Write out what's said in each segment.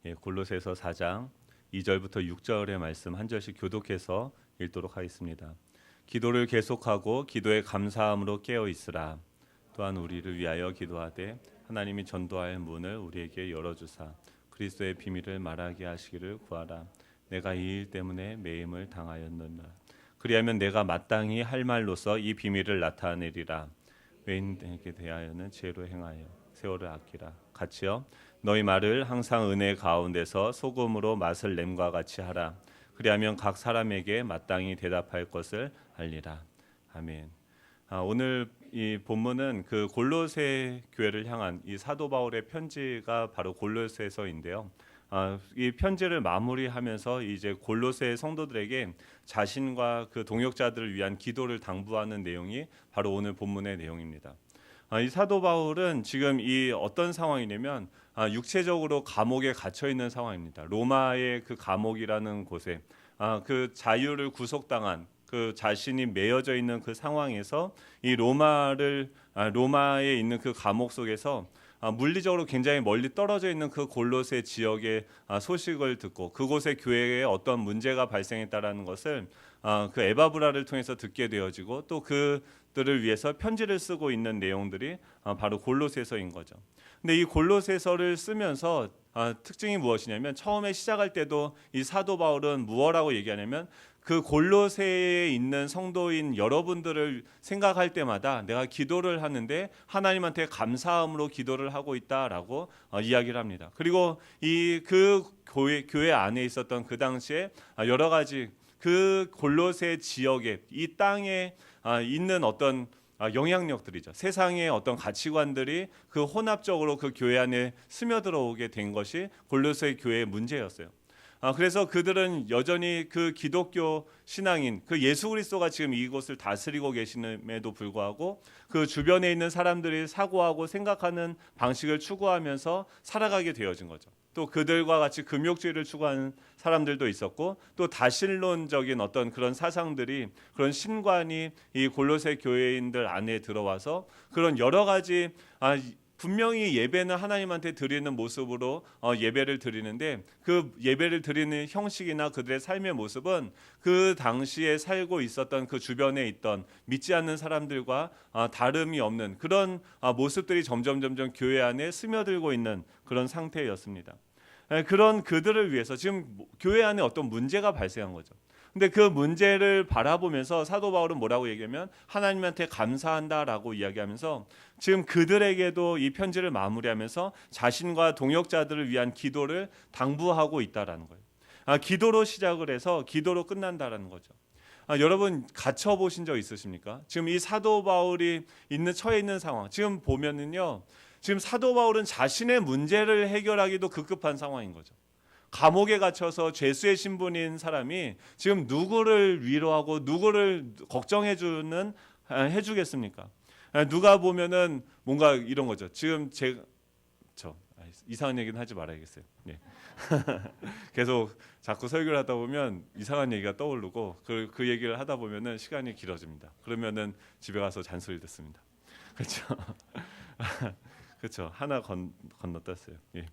골로새서 4장 2절부터 6절의 말씀 한 절씩 교독해서 읽도록 하겠습니다. 기도를 계속하고 기도에 감사함으로 깨어 있으라. 또한 우리를 위하여 기도하되 하나님이 전도할 문을 우리에게 열어주사 그리스도의 비밀을 말하게 하시기를 구하라. 내가 이 일 때문에 매임을 당하였느니라. 그리하면 내가 마땅히 할 말로서 이 비밀을 나타내리라. 외인에게 대하여는 지혜로 행하여 세월을 아끼라. 같이요. 너희 말을 항상 은혜 가운데서 소금으로 맛을 냄과 같이 하라. 그리하면 각 사람에게 마땅히 대답할 것을 알리라. 아멘. 오늘 이 본문은 그 골로새 교회를 향한 이 사도 바울의 편지가 바로 골로새서인데요. 이 편지를 마무리하면서 이제 골로새 성도들에게 자신과 그 동역자들을 위한 기도를 당부하는 내용이 바로 오늘 본문의 내용입니다. 이 사도 바울은 지금 이 어떤 상황이냐면 육체적으로 감옥에 갇혀 있는 상황입니다. 로마의 그 감옥이라는 곳에 그 자유를 구속당한 그 자신이 매여져 있는 그 상황에서 이 로마에 있는 그 감옥 속에서 물리적으로 굉장히 멀리 떨어져 있는 그 골로새 지역의 소식을 듣고 그곳의 교회에 어떤 문제가 발생했다라는 것을 그 에바브라를 통해서 듣게 되어지고 또 그들을 위해서 편지를 쓰고 있는 내용들이 바로 골로새서인 거죠. 근데 이 골로새서를 쓰면서 특징이 무엇이냐면 처음에 시작할 때도 이 사도 바울은 무엇라고 얘기하냐면 그 골로새에 있는 성도인 여러분들을 생각할 때마다 내가 기도를 하는데 하나님한테 감사함으로 기도를 하고 있다라고 이야기를 합니다. 그리고 그 교회 안에 있었던 그 당시에 여러 가지 그 골로새 지역에 이 땅에 있는 어떤 영향력들이죠. 세상의 어떤 가치관들이 그 혼합적으로 그 교회 안에 스며들어오게 된 것이 골로새 교회의 문제였어요. 그래서 그들은 여전히 그 기독교 신앙인 그 예수 그리스도가 지금 이곳을 다스리고 계심에도 불구하고 그 주변에 있는 사람들이 사고하고 생각하는 방식을 추구하면서 살아가게 되어진 거죠. 또 그들과 같이 금욕주의를 추구하는 사람들도 있었고 또 다신론적인 어떤 그런 사상들이 그런 신관이 이 골로새 교회인들 안에 들어와서 그런 여러 가지 분명히 예배는 하나님한테 드리는 모습으로 예배를 드리는데 그 예배를 드리는 형식이나 그들의 삶의 모습은 그 당시에 살고 있었던 그 주변에 있던 믿지 않는 사람들과 다름이 없는 그런 모습들이 점점 교회 안에 스며들고 있는 그런 상태였습니다. 그런 그들을 위해서 지금 교회 안에 어떤 문제가 발생한 거죠. 근데 그 문제를 바라보면서 사도 바울은 뭐라고 얘기하면 하나님한테 감사한다라고 이야기하면서 지금 그들에게도 이 편지를 마무리하면서 자신과 동역자들을 위한 기도를 당부하고 있다라는 거예요. 기도로 시작을 해서 기도로 끝난다라는 거죠. 여러분 갇혀 보신 적 있으십니까? 지금 이 사도 바울이 처해 있는 상황 지금 보면은요. 지금 사도 바울은 자신의 문제를 해결하기도 급급한 상황인 거죠. 감옥에 갇혀서 죄수의 신분인 사람이 지금 누구를 위로하고 누구를 걱정해주는 해주겠습니까? 누가 보면은 뭔가 이런 거죠. 지금 이상한 얘기는 하지 말아야겠어요. 예. 계속 자꾸 설교를 하다 보면 이상한 얘기가 떠오르고 그 얘기를 하다 보면은 시간이 길어집니다. 그러면은 집에 가서 잔소리 듣습니다. 그렇죠? 그렇죠. 하나 건너떴어요. 예.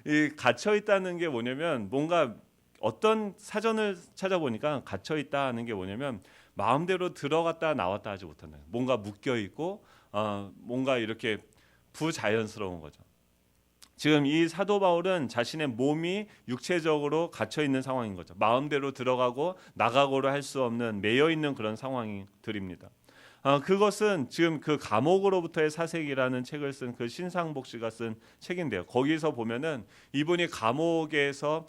이 갇혀 있다는 게 뭐냐면 뭔가 어떤 사전을 찾아보니까 갇혀 있다는 게 뭐냐면 마음대로 들어갔다 나왔다 하지 못한다. 뭔가 묶여 있고 뭔가 이렇게 부자연스러운 거죠. 지금 이 사도 바울은 자신의 몸이 육체적으로 갇혀 있는 상황인 거죠. 마음대로 들어가고 나가고를 할 수 없는 매여 있는 그런 상황들입니다. 그것은 지금 그 감옥으로부터의 사색이라는 책을 쓴 그 신상복 씨가 쓴 책인데요. 거기서 보면은 이분이 감옥에서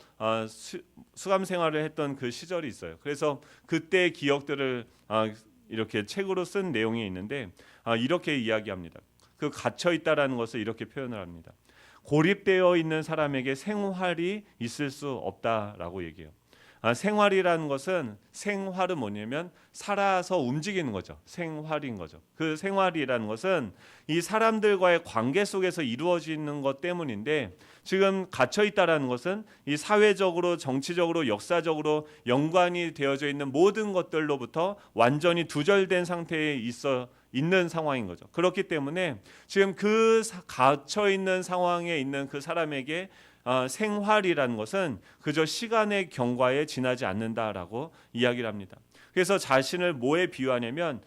수감 생활을 했던 그 시절이 있어요. 그래서 그때의 기억들을 이렇게 책으로 쓴 내용이 있는데 이렇게 이야기합니다. 그 갇혀 있다라는 것을 이렇게 표현을 합니다. 고립되어 있는 사람에게 생활이 있을 수 없다라고 얘기해요. 생활이라는 것은 생활은 뭐냐면 살아서 움직이는 거죠. 생활인 거죠. 그 생활이라는 것은 이 사람들과의 관계 속에서 이루어지는 것 때문인데 지금 갇혀 있다라는 것은 이 사회적으로 정치적으로 역사적으로 연관이 되어져 있는 모든 것들로부터 완전히 두절된 상태에 있는 상황인 거죠. 그렇기 때문에 지금 그 갇혀 있는 상황에 있는 그 사람에게 생활이라는 것은 그저 시간의 경과에 지나지 않는다라고 이야기를 합니다. 그래서 자신을 뭐에 비유하냐면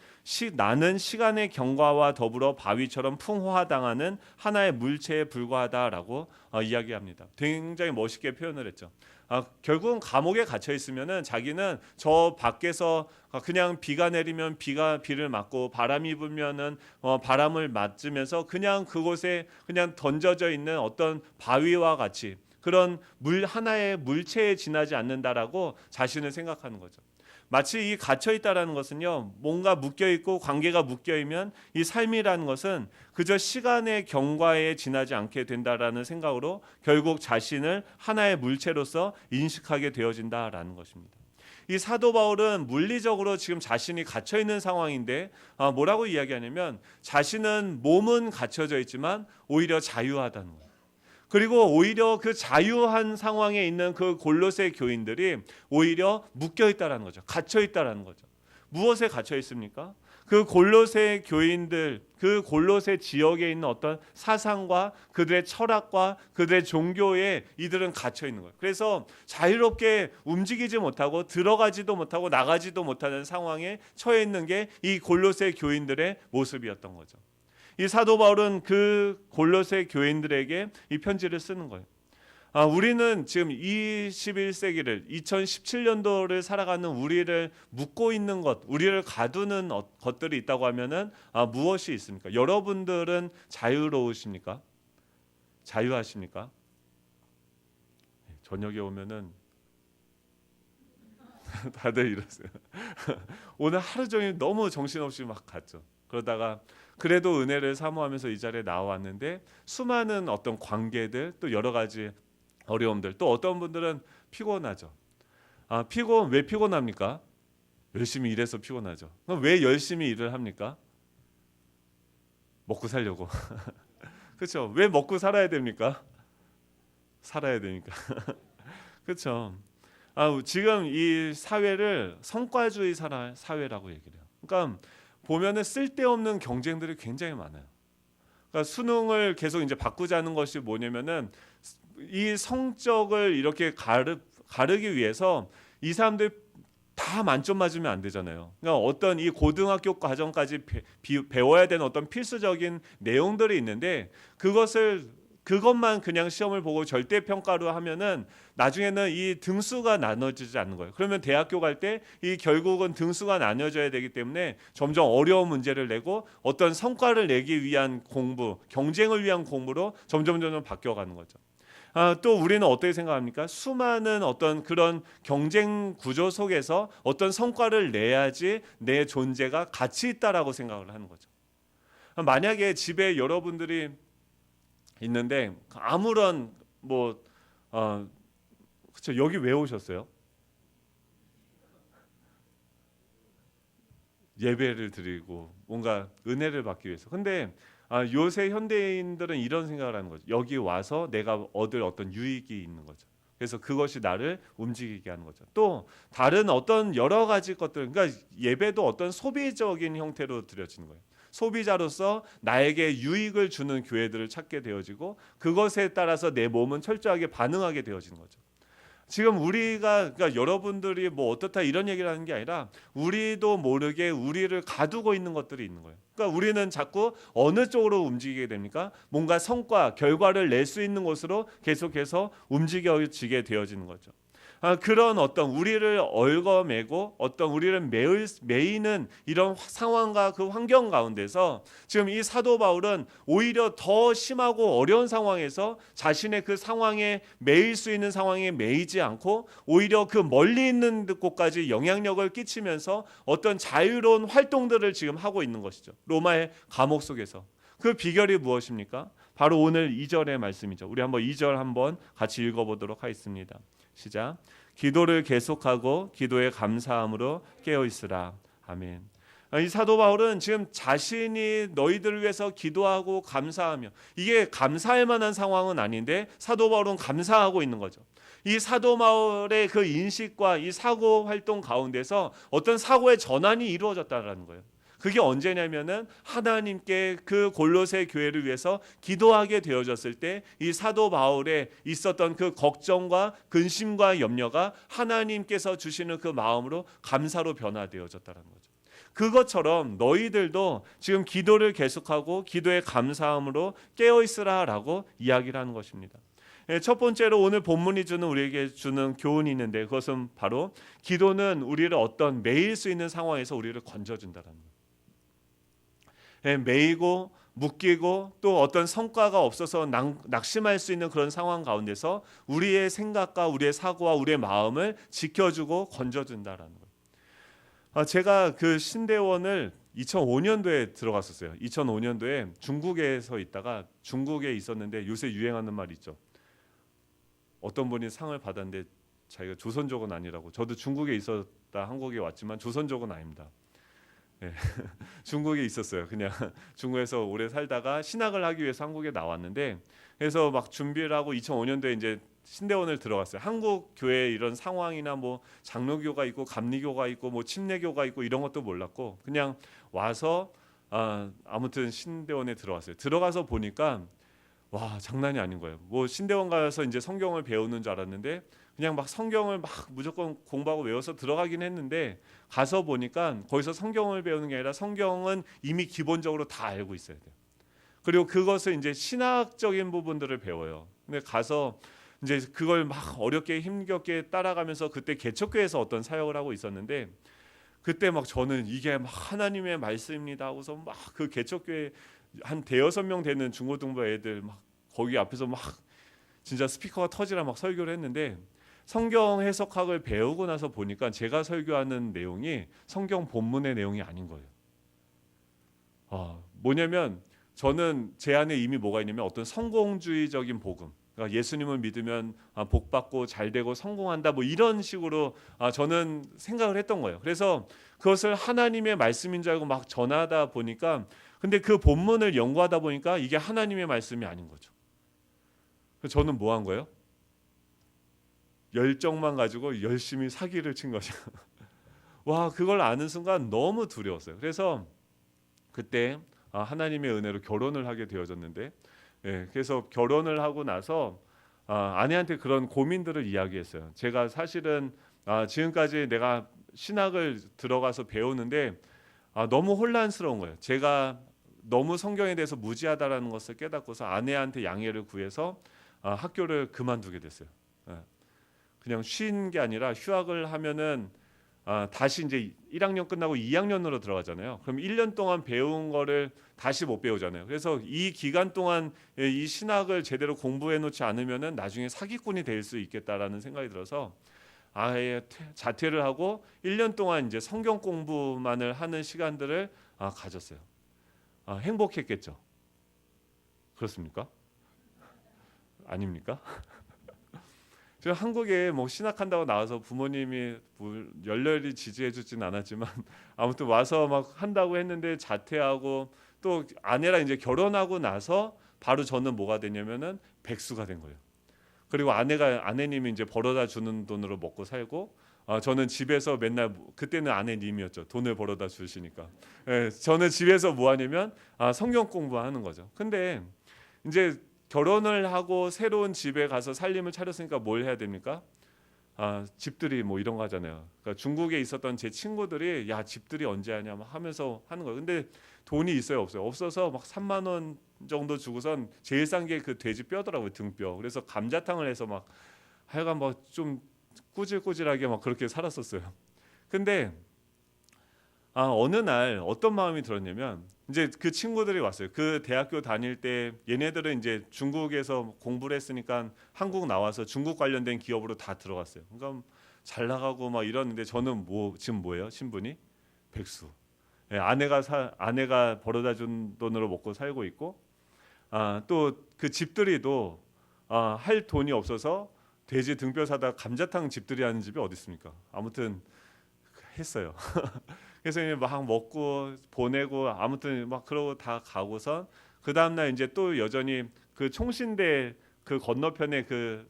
나는 시간의 경과와 더불어 바위처럼 풍화당하는 하나의 물체에 불과하다라고 이야기합니다. 굉장히 멋있게 표현을 했죠. 결국은 감옥에 갇혀 있으면은 자기는 저 밖에서 그냥 비가 내리면 비를 맞고 바람이 불면은 바람을 맞으면서 그냥 그곳에 그냥 던져져 있는 어떤 바위와 같이 그런 물 하나의 물체에 지나지 않는다라고 자신을 생각하는 거죠. 마치 이 갇혀 있다라는 것은요, 뭔가 묶여 있고 관계가 묶여 있면 이 삶이라는 것은 그저 시간의 경과에 지나지 않게 된다라는 생각으로 결국 자신을 하나의 물체로서 인식하게 되어진다라는 것입니다. 이 사도 바울은 물리적으로 지금 자신이 갇혀 있는 상황인데 뭐라고 이야기하냐면 자신은 몸은 갇혀져 있지만 오히려 자유하다는 거예요. 그리고 오히려 그 자유한 상황에 있는 그 골로새 교인들이 오히려 묶여 있다라는 거죠. 갇혀 있다라는 거죠. 무엇에 갇혀 있습니까? 그 골로새 교인들, 그 골로새 지역에 있는 어떤 사상과 그들의 철학과 그들의 종교에 이들은 갇혀 있는 거예요. 그래서 자유롭게 움직이지 못하고 들어가지도 못하고 나가지도 못하는 상황에 처해 있는 게 이 골로새 교인들의 모습이었던 거죠. 이 사도 바울은 그 골로새 교인들에게 이 편지를 쓰는 거예요. 우리는 지금 21세기를 2017년도를 살아가는 우리를 묶고 있는 것, 우리를 가두는 것들이 있다고 하면은 무엇이 있습니까? 여러분들은 자유로우십니까? 자유하십니까? 저녁에 오면은 다들 이러세요. 오늘 하루 종일 너무 정신없이 막 갔죠. 그러다가 그래도 은혜를 사모하면서 이 자리에 나왔는데 수많은 어떤 관계들 또 여러 가지 어려움들 또 어떤 분들은 피곤하죠. 왜 피곤합니까? 열심히 일해서 피곤하죠. 그럼 왜 열심히 일을 합니까? 먹고 살려고. 그렇죠. 왜 먹고 살아야 됩니까? 살아야 되니까. 그렇죠. 지금 이 사회를 성과주의 사회라고 얘기를 해요. 그러니까 보면은 쓸데없는 경쟁들이 굉장히 많아요. 그러니까 수능을 계속 이제 바꾸자는 것이 뭐냐면은 이 성적을 이렇게 가르기 위해서 이 사람들 다 만점 맞으면 안 되잖아요. 그러니까 어떤 이 고등학교 과정까지 배워야 되는 어떤 필수적인 내용들이 있는데 그것만 그냥 시험을 보고 절대 평가로 하면은 나중에는 이 등수가 나눠지지 않는 거예요. 그러면 대학교 갈 때 이 결국은 등수가 나눠져야 되기 때문에 점점 어려운 문제를 내고 어떤 성과를 내기 위한 공부, 경쟁을 위한 공부로 점점 바뀌어가는 거죠. 또 우리는 어떻게 생각합니까? 수많은 어떤 그런 경쟁 구조 속에서 어떤 성과를 내야지 내 존재가 가치 있다라고 생각을 하는 거죠. 만약에 집에 여러분들이 있는데 아무런 그렇죠. 여기 왜 오셨어요? 예배를 드리고 뭔가 은혜를 받기 위해서. 근데 요새 현대인들은 이런 생각을 하는 거죠. 여기 와서 내가 얻을 어떤 유익이 있는 거죠. 그래서 그것이 나를 움직이게 하는 거죠. 또 다른 어떤 여러 가지 것들, 그러니까 예배도 어떤 소비적인 형태로 드려지는 거예요. 소비자로서 나에게 유익을 주는 교회들을 찾게 되어지고 그것에 따라서 내 몸은 철저하게 반응하게 되어지는 거죠. 지금 그러니까 여러분들이 뭐 어떻다 이런 얘기를 하는 게 아니라 우리도 모르게 우리를 가두고 있는 것들이 있는 거예요. 그러니까 우리는 자꾸 어느 쪽으로 움직이게 됩니까? 뭔가 성과, 결과를 낼 수 있는 곳으로 계속해서 움직여지게 되어지는 거죠. 그런 어떤 우리를 얽어매고 어떤 우리를 매이는 이런 상황과 그 환경 가운데서 지금 이 사도 바울은 오히려 더 심하고 어려운 상황에서 자신의 그 상황에 매일 수 있는 상황에 매이지 않고 오히려 그 멀리 있는 곳까지 영향력을 끼치면서 어떤 자유로운 활동들을 지금 하고 있는 것이죠. 로마의 감옥 속에서. 그 비결이 무엇입니까? 바로 오늘 2절의 말씀이죠. 우리 한번 2절 한번 같이 읽어보도록 하겠습니다. 시작. 기도를 계속하고 기도에 감사함으로 깨어 있으라. 아멘. 이 사도 바울은 지금 자신이 너희들을 위해서 기도하고 감사하며 이게 감사할 만한 상황은 아닌데 사도 바울은 감사하고 있는 거죠. 이 사도 바울의 그 인식과 이 사고 활동 가운데서 어떤 사고의 전환이 이루어졌다는 거예요. 그게 언제냐면은 하나님께 그 골로새 교회를 위해서 기도하게 되어졌을 때 이 사도 바울의 있었던 그 걱정과 근심과 염려가 하나님께서 주시는 그 마음으로 감사로 변화되어졌다는 거죠. 그것처럼 너희들도 지금 기도를 계속하고 기도의 감사함으로 깨어 있으라라고 이야기를 하는 것입니다. 첫 번째로 오늘 본문이 우리에게 주는 교훈이 있는데, 그것은 바로 기도는 우리를 어떤 매일 수 있는 상황에서 우리를 건져준다는 거예요. 매이고 묶이고 또 어떤 성과가 없어서 낙심할 수 있는 그런 상황 가운데서 우리의 생각과 우리의 사고와 우리의 마음을 지켜주고 건져준다는 거예요. 제가 그 신대원을 2005년도에 들어갔었어요. 2005년도에 중국에서 있다가, 중국에 있었는데 요새 유행하는 말 있죠. 어떤 분이 상을 받았는데 자기가 조선족은 아니라고. 저도 중국에 있었다 한국에 왔지만 조선족은 아닙니다. 네. 중국에 있었어요. 그냥 중국에서 오래 살다가 신학을 하기 위해서 한국에 나왔는데, 그래서 막 준비를 하고 2005년도에 이제 신대원을 들어갔어요. 한국 교회 이런 상황이나 뭐 장로교가 있고 감리교가 있고 뭐 침례교가 있고 이런 것도 몰랐고 그냥 와서 아무튼 신대원에 들어갔어요. 들어가서 보니까 와, 장난이 아닌 거예요. 뭐 신대원 가서 이제 성경을 배우는 줄 알았는데 그냥 막 성경을 막 무조건 공부하고 외워서 들어가긴 했는데, 가서 보니까 거기서 성경을 배우는 게 아니라 성경은 이미 기본적으로 다 알고 있어야 돼요. 그리고 그것을 이제 신학적인 부분들을 배워요. 근데 가서 이제 그걸 막 어렵게 힘겹게 따라가면서 그때 개척교회에서 어떤 사역을 하고 있었는데, 그때 막 저는 이게 막 하나님의 말씀입니다 하고서 막 그 개척교회 한 대여섯 명 되는 중고등부 애들 막 거기 앞에서 막 진짜 스피커가 터지라 막 설교를 했는데, 성경 해석학을 배우고 나서 보니까 제가 설교하는 내용이 성경 본문의 내용이 아닌 거예요. 뭐냐면 저는 제 안에 이미 뭐가 있냐면 어떤 성공주의적인 복음, 그러니까 예수님을 믿으면 복 받고 잘 되고 성공한다 뭐 이런 식으로 저는 생각을 했던 거예요. 그래서 그것을 하나님의 말씀인 줄 알고 막 전하다 보니까, 근데 그 본문을 연구하다 보니까 이게 하나님의 말씀이 아닌 거죠. 그래서 저는 뭐 한 거예요? 열정만 가지고 열심히 사기를 친 거죠. 와, 그걸 아는 순간 너무 두려웠어요. 그래서 그때 하나님의 은혜로 결혼을 하게 되어졌는데, 그래서 결혼을 하고 나서 아내한테 그런 고민들을 이야기했어요. 제가 사실은 지금까지 내가 신학을 들어가서 배우는데 너무 혼란스러운 거예요. 제가 너무 성경에 대해서 무지하다라는 것을 깨닫고서 아내한테 양해를 구해서 학교를 그만두게 됐어요. 그냥 쉰 게 아니라 휴학을 하면은 다시 이제 1학년 끝나고 2학년으로 들어가잖아요. 그럼 1년 동안 배운 거를 다시 못 배우잖아요. 그래서 이 기간 동안 이 신학을 제대로 공부해 놓지 않으면은 나중에 사기꾼이 될 수 있겠다라는 생각이 들어서 아예 자퇴를 하고 1년 동안 이제 성경 공부만을 하는 시간들을 가졌어요. 행복했겠죠. 그렇습니까? 아닙니까? 제가 한국에 뭐 신학한다고 나와서 부모님이 열렬히 지지해주진 않았지만 아무튼 와서 막 한다고 했는데 자퇴하고 또 아내랑 이제 결혼하고 나서 바로 저는 뭐가 되냐면은 백수가 된 거예요. 그리고 아내님이 이제 벌어다 주는 돈으로 먹고 살고, 저는 집에서 맨날, 그때는 아내님이었죠. 돈을 벌어다 주시니까. 저는 집에서 뭐 하냐면 성경 공부하는 거죠. 근데 이제 결혼을 하고 새로운 집에 가서 살림을 차렸으니까 뭘 해야 됩니까? 집들이 뭐 이런 거 하잖아요. 그러니까 중국에 있었던 제 친구들이 야, 집들이 언제 하냐 하면서 하는 거예요. 근데 돈이 있어요, 없어요? 없어서 막 3만 원 정도 주고선 제일 싼 게 그 돼지 뼈더라고요, 등뼈. 그래서 감자탕을 해서 막 하여간 뭐 좀 꾸질꾸질하게 막 그렇게 살았었어요. 근데 어느 날 어떤 마음이 들었냐면, 이제 그 친구들이 왔어요. 그 대학교 다닐 때 얘네들은 이제 중국에서 공부를 했으니까 한국 나와서 중국 관련된 기업으로 다 들어갔어요. 그러니까 잘 나가고 막 이러는데 저는 지금 뭐예요? 신분이 백수. 아내가 벌어다 준 돈으로 먹고 살고 있고, 또 그 집들이도 할 돈이 없어서 돼지 등뼈 사다 감자탕 집들이 하는 집이 어디 있습니까? 아무튼 했어요. 그래서 막 먹고 보내고 아무튼 막 그러고 다 가고선 그 다음 날 이제 또 여전히 그 총신대 그 건너편에 그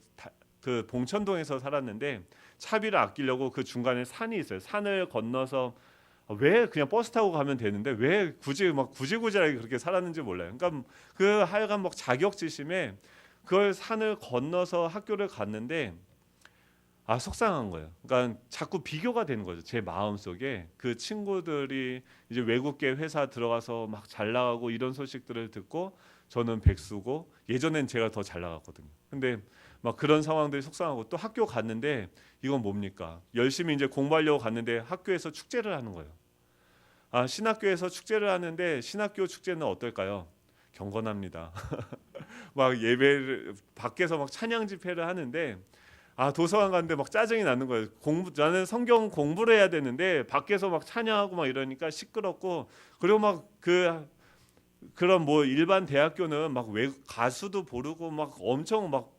봉천동에서 살았는데 차비를 아끼려고 그 중간에 산이 있어요. 산을 건너서 왜 그냥 버스 타고 가면 되는데 왜 굳이 막 구질구질하게 그렇게 살았는지 몰라요. 그러니까 그 하여간 막 자격지심에 그걸 산을 건너서 학교를 갔는데 속상한 거예요. 그러니까 자꾸 비교가 되는 거죠. 제 마음속에 그 친구들이 이제 외국계 회사 들어가서 막 잘 나가고 이런 소식들을 듣고 저는 백수고 예전엔 제가 더 잘 나갔거든요. 근데 막 그런 상황들이 속상하고 또 학교 갔는데 이건 뭡니까? 열심히 이제 공부하려고 갔는데 학교에서 축제를 하는 거예요. 신학교에서 축제를 하는데 신학교 축제는 어떨까요? 경건합니다. 막 예배를 밖에서 막 찬양 집회를 하는데 도서관 갔는데 막 짜증이 나는 거예요. 나는 성경 공부를 해야 되는데 밖에서 막 찬양하고 막 이러니까 시끄럽고 그리고 막 그런 뭐 일반 대학교는 막 가수도 부르고 막 엄청 막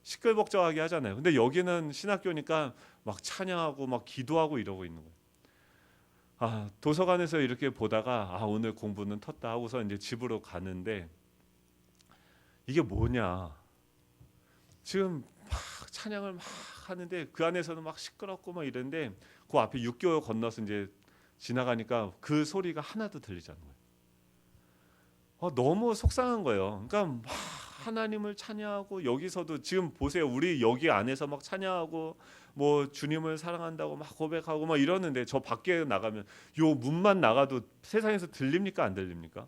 시끌벅적하게 하잖아요. 근데 여기는 신학교니까 막 찬양하고 막 기도하고 이러고 있는 거예요. 도서관에서 이렇게 보다가 오늘 공부는 텄다 하고서 이제 집으로 가는데 이게 뭐냐? 지금 막 찬양을 막 하는데 그 안에서는 막 시끄럽고 막 이런데 그 앞에 6개월 건너서 이제 지나가니까 그 소리가 하나도 들리지 않는 거예요. 너무 속상한 거예요. 그러니까 막 하나님을 찬양하고 여기서도 지금 보세요. 우리 여기 안에서 막 찬양하고 뭐 주님을 사랑한다고 막 고백하고 막 이러는데 저 밖에 나가면 요 문만 나가도 세상에서 들립니까? 안 들립니까?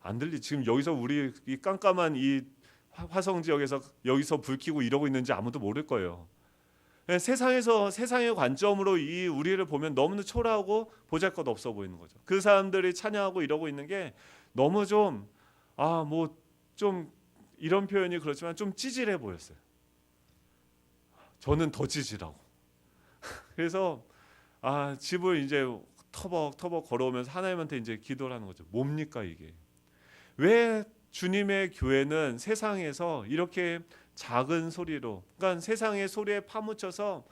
안 들리. 지금 여기서 우리 이 깜깜한 이 화성 지역에서 여기서 불 켜고 이러고 있는지 아무도 모를 거예요. 세상의 관점으로 이 우리를 보면 너무나 초라하고 보잘것없어 보이는 거죠. 그 사람들이 찬양하고 이러고 있는 게 너무 좀 좀 이런 표현이 그렇지만 좀 찌질해 보였어요. 저는 더 찌질하고. 그래서 집을 이제 터벅터벅 걸어오면서 하나님한테 이제 기도를 하는 거죠. 뭡니까 이게? 왜 주님의 교회는 세상에서 이렇게 작은 소리로, 그러니까 세상의 소리에 파묻혀서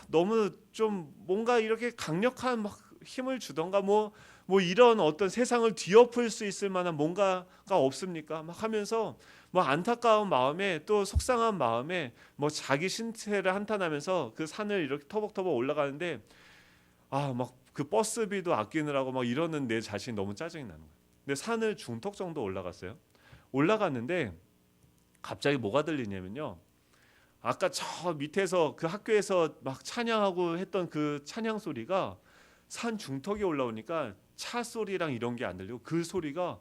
너무 좀 뭔가 이렇게 강력한 막 힘을 주던가 뭐 이런 어떤 세상을 뒤엎을 수 있을 만한 뭔가가 없습니까? 막 하면서 뭐 안타까운 마음에 또 속상한 마음에 뭐 자기 신체를 한탄하면서 그 산을 이렇게 터벅터벅 올라가는데 막 그 버스비도 아끼느라고 막 이러는 내 자신이 너무 짜증이 나는 거예요. 근데 산을 중턱 정도 올라갔어요. 올라갔는데 갑자기 뭐가 들리냐면요. 아까 저 밑에서 그 학교에서 막 찬양하고 했던 그 찬양 소리가 산 중턱에 올라오니까 차 소리랑 이런 게 안 들리고 그 소리가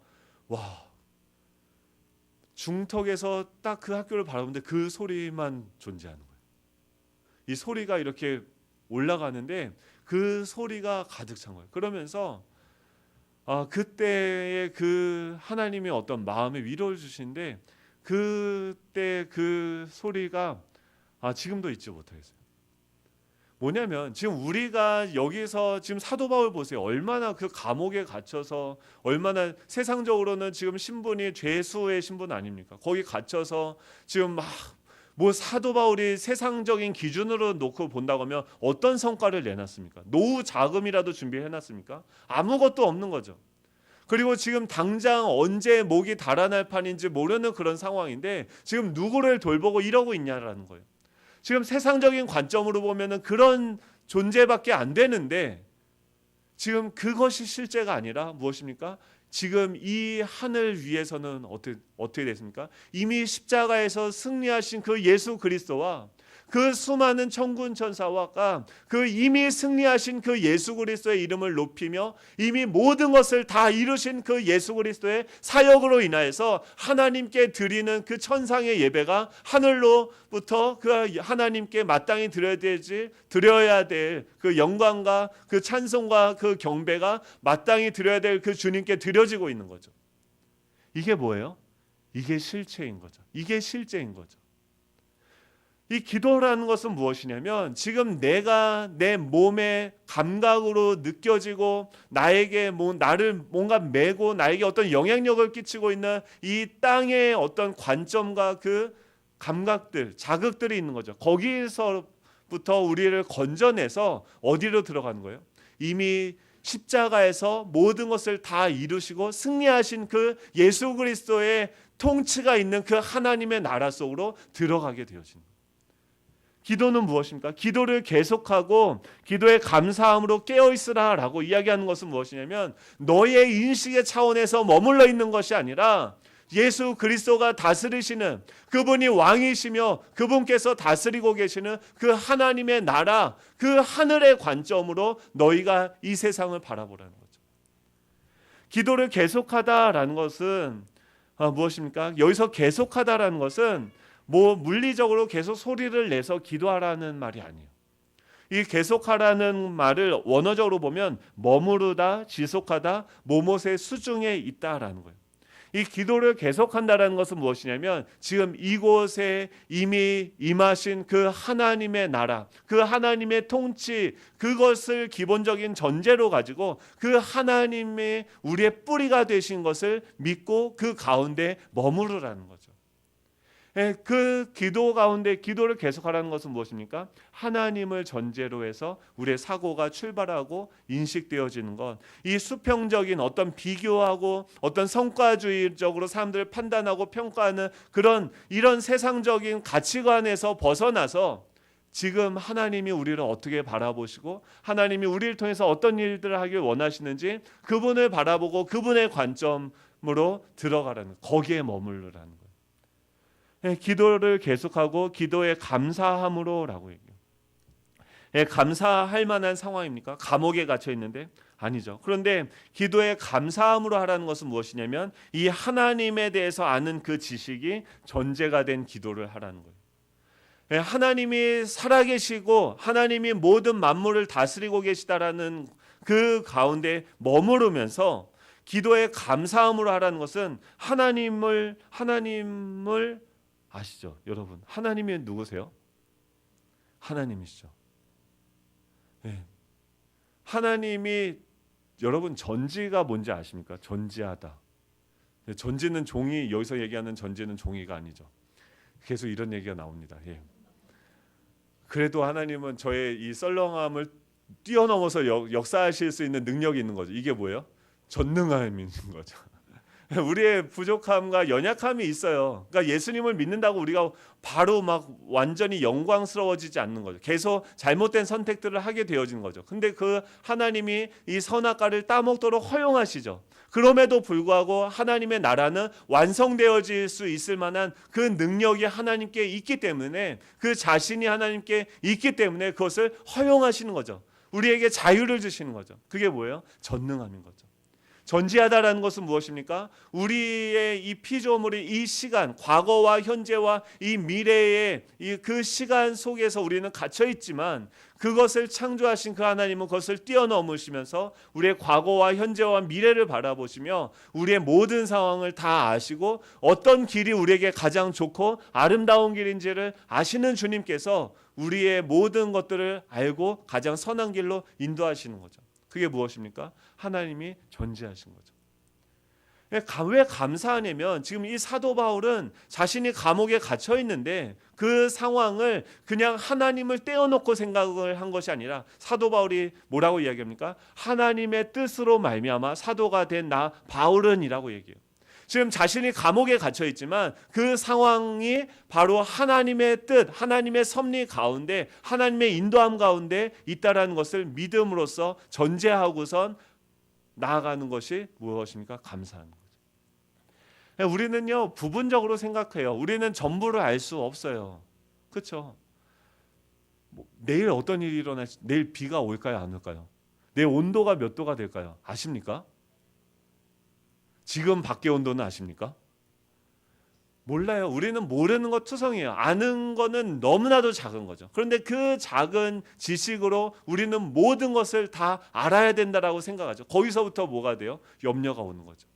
중턱에서 딱 그 학교를 바라보는데 그 소리만 존재하는 거예요. 이 소리가 이렇게 올라가는데 그 소리가 가득 찬 거예요. 그러면서 그때의 그 하나님의 어떤 마음의 위로를 주시는데 그때 그 소리가 지금도 잊지 못하겠어요. 뭐냐면 지금 우리가 여기서 지금 사도 바울 보세요. 얼마나 그 감옥에 갇혀서 얼마나 세상적으로는 지금 신분이 죄수의 신분 아닙니까? 거기 갇혀서 지금 뭐 사도 바울이 세상적인 기준으로 놓고 본다고 하면 어떤 성과를 내놨습니까? 노후 자금이라도 준비해놨습니까? 아무것도 없는 거죠. 그리고 지금 당장 언제 목이 달아날 판인지 모르는 그런 상황인데 지금 누구를 돌보고 이러고 있냐라는 거예요. 지금 세상적인 관점으로 보면은 그런 존재밖에 안 되는데 지금 그것이 실제가 아니라 무엇입니까? 지금 이 하늘 위에서는 어떻게 됐습니까? 이미 십자가에서 승리하신 그 예수 그리스도와 그 수많은 천군 천사와 그 이미 승리하신 그 예수 그리스도의 이름을 높이며 이미 모든 것을 다 이루신 그 예수 그리스도의 사역으로 인하여서 하나님께 드리는 그 천상의 예배가 하늘로부터 그 하나님께 마땅히 드려야 될 그 영광과 그 찬송과 그 경배가 마땅히 드려야 될 그 주님께 드려지고 있는 거죠. 이게 뭐예요? 이게 실체인 거죠. 이게 실제인 거죠. 이 기도라는 것은 무엇이냐면 지금 내가 내 몸의 감각으로 느껴지고 나에게 나를 뭔가 메고 나에게 어떤 영향력을 끼치고 있는 이 땅의 어떤 관점과 그 감각들, 자극들이 있는 거죠. 거기서부터 우리를 건져내서 어디로 들어가는 거예요? 이미 십자가에서 모든 것을 다 이루시고 승리하신 그 예수 그리스도의 통치가 있는 그 하나님의 나라 속으로 들어가게 되어진 거예요. 기도는 무엇입니까? 기도를 계속하고 기도의 감사함으로 깨어있으라 라고 이야기하는 것은 무엇이냐면 너의 인식의 차원에서 머물러 있는 것이 아니라 예수 그리스도가 다스리시는 그분이 왕이시며 그분께서 다스리고 계시는 그 하나님의 나라, 그 하늘의 관점으로 너희가 이 세상을 바라보라는 거죠. 기도를 계속하다라는 것은 무엇입니까? 여기서 계속하다라는 것은 물리적으로 계속 소리를 내서 기도하라는 말이 아니에요. 이 계속하라는 말을 원어적으로 보면 머무르다, 지속하다, 모못의 수중에 있다라는 거예요. 이 기도를 계속한다라는 것은 무엇이냐면 지금 이곳에 이미 임하신 그 하나님의 나라, 그 하나님의 통치, 그것을 기본적인 전제로 가지고 그 하나님의 우리의 뿌리가 되신 것을 믿고 그 가운데 머무르라는 거죠. 그 기도 가운데 기도를 계속하라는 것은 무엇입니까? 하나님을 전제로 해서 우리의 사고가 출발하고 인식되어지는 것, 이 수평적인 어떤 비교하고 어떤 성과주의적으로 사람들을 판단하고 평가하는 이런 세상적인 가치관에서 벗어나서 지금 하나님이 우리를 어떻게 바라보시고 하나님이 우리를 통해서 어떤 일들을 하길 원하시는지 그분을 바라보고 그분의 관점으로 들어가라는, 거기에 머무르라는 거예요. 기도를 계속하고 기도에 감사함으로라고 얘기해요. 감사할 만한 상황입니까? 감옥에 갇혀 있는데? 아니죠. 그런데 기도에 감사함으로 하라는 것은 무엇이냐면 이 하나님에 대해서 아는 그 지식이 전제가 된 기도를 하라는 거예요. 하나님이 살아계시고 하나님이 모든 만물을 다스리고 계시다라는 그 가운데 머무르면서 기도에 감사함으로 하라는 것은 하나님을 아시죠? 여러분, 하나님이 누구세요? 하나님이시죠. 네. 하나님이 여러분 전지가 뭔지 아십니까? 전지하다. 전지는 종이, 여기서 얘기하는 전지는 종이가 아니죠. 계속 이런 얘기가 나옵니다. 예. 그래도 하나님은 저의 이 썰렁함을 뛰어넘어서 역사하실 수 있는 능력이 있는 거죠. 이게 뭐예요? 전능함인 거죠. 우리의 부족함과 연약함이 있어요. 그러니까 예수님을 믿는다고 우리가 바로 막 완전히 영광스러워지지 않는 거죠. 계속 잘못된 선택들을 하게 되어지는 거죠. 근데 그 하나님이 이 선악과를 따먹도록 허용하시죠. 그럼에도 불구하고 하나님의 나라는 완성되어질 수 있을 만한 그 능력이 하나님께 있기 때문에, 그 자신이 하나님께 있기 때문에 그것을 허용하시는 거죠. 우리에게 자유를 주시는 거죠. 그게 뭐예요? 전능함인 거죠. 전지하다라는 것은 무엇입니까? 우리의 이 피조물이 이 시간, 과거와 현재와 이 미래의 그 시간 속에서 우리는 갇혀 있지만 그것을 창조하신 그 하나님은 그것을 뛰어넘으시면서 우리의 과거와 현재와 미래를 바라보시며 우리의 모든 상황을 다 아시고 어떤 길이 우리에게 가장 좋고 아름다운 길인지를 아시는 주님께서 우리의 모든 것들을 알고 가장 선한 길로 인도하시는 거죠. 그게 무엇입니까? 하나님이 전지하신 거죠. 왜 감사하냐면 지금 이 사도 바울은 자신이 감옥에 갇혀 있는데 그 상황을 그냥 하나님을 떼어놓고 생각을 한 것이 아니라 사도 바울이 뭐라고 이야기합니까? 하나님의 뜻으로 말미암아 사도가 된 나 바울은이라고 얘기해요. 지금 자신이 감옥에 갇혀 있지만 그 상황이 바로 하나님의 뜻, 하나님의 섭리 가운데, 하나님의 인도함 가운데 있다라는 것을 믿음으로써 전제하고선 나아가는 것이 무엇입니까? 감사하는 거죠. 우리는요 부분적으로 생각해요. 우리는 전부를 알 수 없어요. 그렇죠? 내일 어떤 일이 일어날지, 내일 비가 올까요, 안 올까요? 내일 온도가 몇 도가 될까요? 아십니까? 지금 밖의 온도는 아십니까? 몰라요. 우리는 모르는 것 투성이에요. 아는 거는 너무나도 작은 거죠. 그런데 그 작은 지식으로 우리는 모든 것을 다 알아야 된다라고 생각하죠. 거기서부터 뭐가 돼요? 염려가 오는 거죠.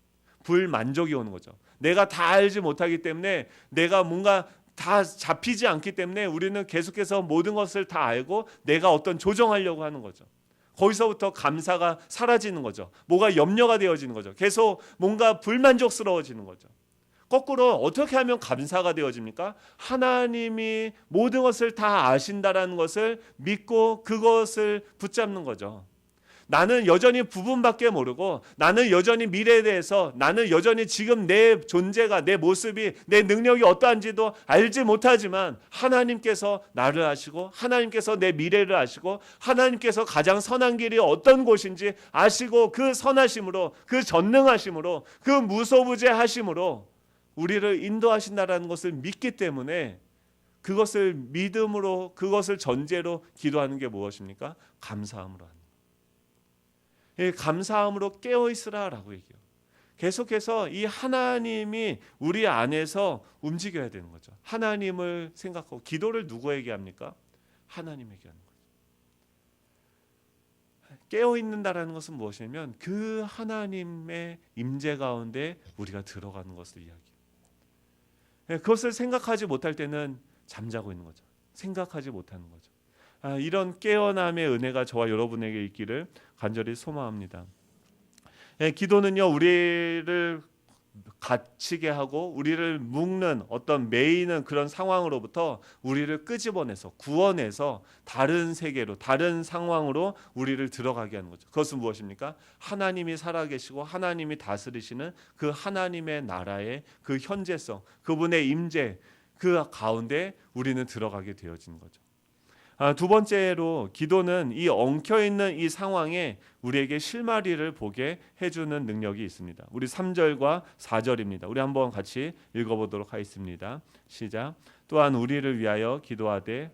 불만족이 오는 거죠. 내가 다 알지 못하기 때문에, 내가 뭔가 다 잡히지 않기 때문에 우리는 계속해서 모든 것을 다 알고 내가 어떤 조정하려고 하는 거죠. 거기서부터 감사가 사라지는 거죠. 뭐가 염려가 되어지는 거죠. 계속 뭔가 불만족스러워지는 거죠. 거꾸로 어떻게 하면 감사가 되어집니까? 하나님이 모든 것을 다 아신다라는 것을 믿고 그것을 붙잡는 거죠. 나는 여전히 부분밖에 모르고 나는 여전히 미래에 대해서 나는 여전히 지금 내 존재가 내 모습이 내 능력이 어떠한지도 알지 못하지만 하나님께서 나를 아시고 하나님께서 내 미래를 아시고 하나님께서 가장 선한 길이 어떤 곳인지 아시고 그 선하심으로 그 전능하심으로 그 무소부재하심으로 우리를 인도하신다라는 것을 믿기 때문에 그것을 믿음으로 그것을 전제로 기도하는 게 무엇입니까? 감사함으로 하는 거예요. 감사함으로 깨어 있으라라고 얘기해요. 계속해서 이 하나님이 우리 안에서 움직여야 되는 거죠. 하나님을 생각하고 기도를 누구에게 합니까? 하나님에게 하는 거죠. 깨어 있는다라는 것은 무엇이냐면 그 하나님의 임재 가운데 우리가 들어가는 것을 이야기해요. 그것을 생각하지 못할 때는 잠자고 있는 거죠. 생각하지 못하는 거죠. 이런 깨어남의 은혜가 저와 여러분에게 있기를 간절히 소망합니다. 기도는요, 우리를 갇히게 하고 우리를 묶는 어떤 매이는 그런 상황으로부터 우리를 끄집어내서 구원해서 다른 세계로 다른 상황으로 우리를 들어가게 하는 거죠. 그것은 무엇입니까? 하나님이 살아계시고 하나님이 다스리시는 그 하나님의 나라의 그 현재성, 그분의 임재 그 가운데 우리는 들어가게 되어진 거죠. 두 번째로 기도는 이 엉켜있는 이 상황에 우리에게 실마리를 보게 해주는 능력이 있습니다. 우리 3절과 4절입니다. 우리 한번 같이 읽어보도록 하겠습니다. 시작. 또한 우리를 위하여 기도하되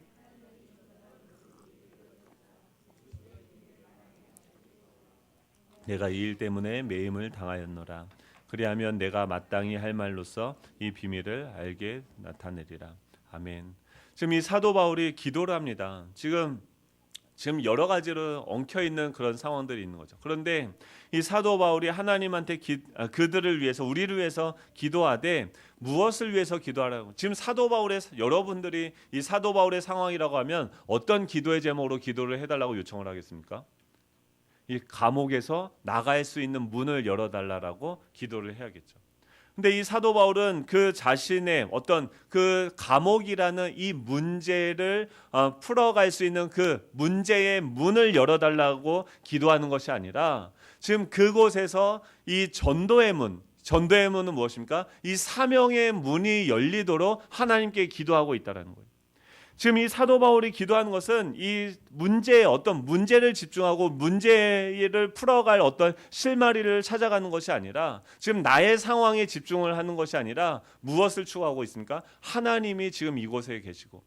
내가 이 일 때문에 매임을 당하였노라. 그리하면 내가 마땅히 할 말로써 이 비밀을 알게 나타내리라. 아멘. 지금 이 사도 바울이 기도를 합니다. 지금 여러 가지로 엉켜 있는 그런 상황들이 있는 거죠. 그런데 이 사도 바울이 하나님한테 그들을 위해서 우리를 위해서 기도하되 무엇을 위해서 기도하라고? 지금 사도 바울의 여러분들이 이 사도 바울의 상황이라고 하면 어떤 기도의 제목으로 기도를 해달라고 요청을 하겠습니까? 이 감옥에서 나갈 수 있는 문을 열어달라고 기도를 해야겠죠. 근데 이 사도 바울은 그 자신의 어떤 그 감옥이라는 이 문제를 풀어갈 수 있는 그 문제의 문을 열어달라고 기도하는 것이 아니라 지금 그곳에서 이 전도의 문은 무엇입니까? 이 사명의 문이 열리도록 하나님께 기도하고 있다는 거예요. 지금 이 사도 바울이 기도하는 것은 이 문제에 어떤 문제를 집중하고 문제를 풀어갈 어떤 실마리를 찾아가는 것이 아니라 지금 나의 상황에 집중을 하는 것이 아니라 무엇을 추구하고 있습니까? 하나님이 지금 이곳에 계시고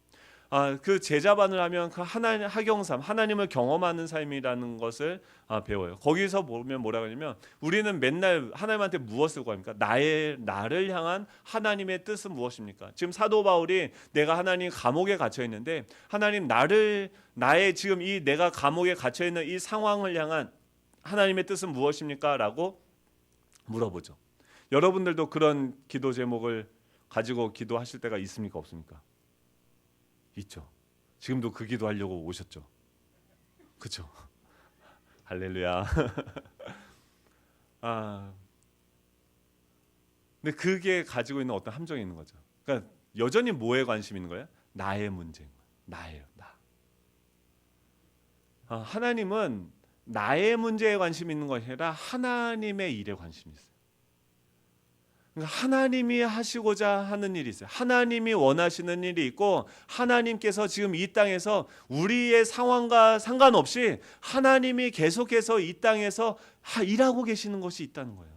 그 제자반을 하면 그 하나님 하경삼 하나님을 경험하는 삶이라는 것을 배워요. 거기서 보면 뭐라고 하냐면 우리는 맨날 하나님한테 무엇을 구합니까? 나를 향한 하나님의 뜻은 무엇입니까? 지금 사도 바울이 내가 하나님 감옥에 갇혀 있는데 하나님 나의 지금 이 내가 감옥에 갇혀 있는 이 상황을 향한 하나님의 뜻은 무엇입니까? 라고 물어보죠. 여러분들도 그런 기도 제목을 가지고 기도하실 때가 있습니까? 없습니까? 있죠. 지금도 그 기도하려고 오셨죠. 그렇죠. 할렐루야. 근데 그게 가지고 있는 어떤 함정이 있는 거죠. 그러니까 여전히 뭐에 관심 있는 거예요? 나의 문제인 거예요. 나예요. 나. 하나님은 나의 문제에 관심 있는 것이 아니라 하나님의 일에 관심이 있어요. 그러니까 하나님이 하시고자 하는 일이 있어요. 하나님이 원하시는 일이 있고 하나님께서 지금 이 땅에서 우리의 상황과 상관없이 하나님이 계속해서 이 땅에서 일하고 계시는 것이 있다는 거예요.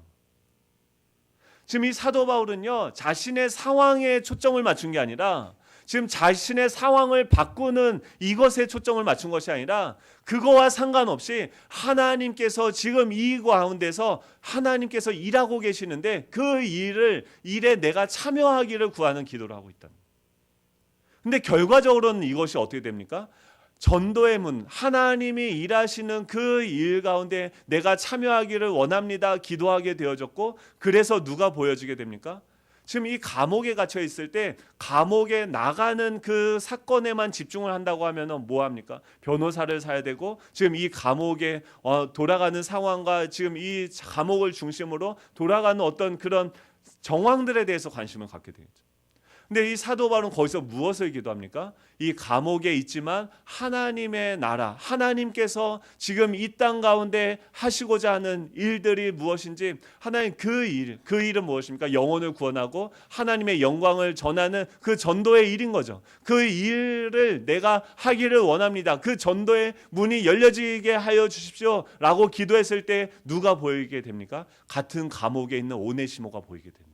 지금 이 사도 바울은요, 자신의 상황에 초점을 맞춘 게 아니라 지금 자신의 상황을 바꾸는 이것에 초점을 맞춘 것이 아니라 그거와 상관없이 하나님께서 지금 이 가운데서 하나님께서 일하고 계시는데 그 일에 내가 참여하기를 구하는 기도를 하고 있다. 근데 결과적으로는 이것이 어떻게 됩니까? 전도의 문, 하나님이 일하시는 그 일 가운데 내가 참여하기를 원합니다. 기도하게 되어졌고 그래서 누가 보여지게 됩니까? 지금 이 감옥에 갇혀 있을 때 감옥에 나가는 그 사건에만 집중을 한다고 하면 뭐 합니까? 변호사를 사야 되고 지금 이 감옥에 돌아가는 상황과 지금 이 감옥을 중심으로 돌아가는 어떤 그런 정황들에 대해서 관심을 갖게 되겠죠. 근데 이 사도 바울은 거기서 무엇을 기도합니까? 이 감옥에 있지만 하나님의 나라, 하나님께서 지금 이 땅 가운데 하시고자 하는 일들이 무엇인지, 하나님 그 일은 무엇입니까? 영혼을 구원하고 하나님의 영광을 전하는 그 전도의 일인 거죠. 그 일을 내가 하기를 원합니다. 그 전도의 문이 열려지게 하여 주십시오 라고 기도했을 때 누가 보이게 됩니까? 같은 감옥에 있는 오네시모가 보이게 됩니다.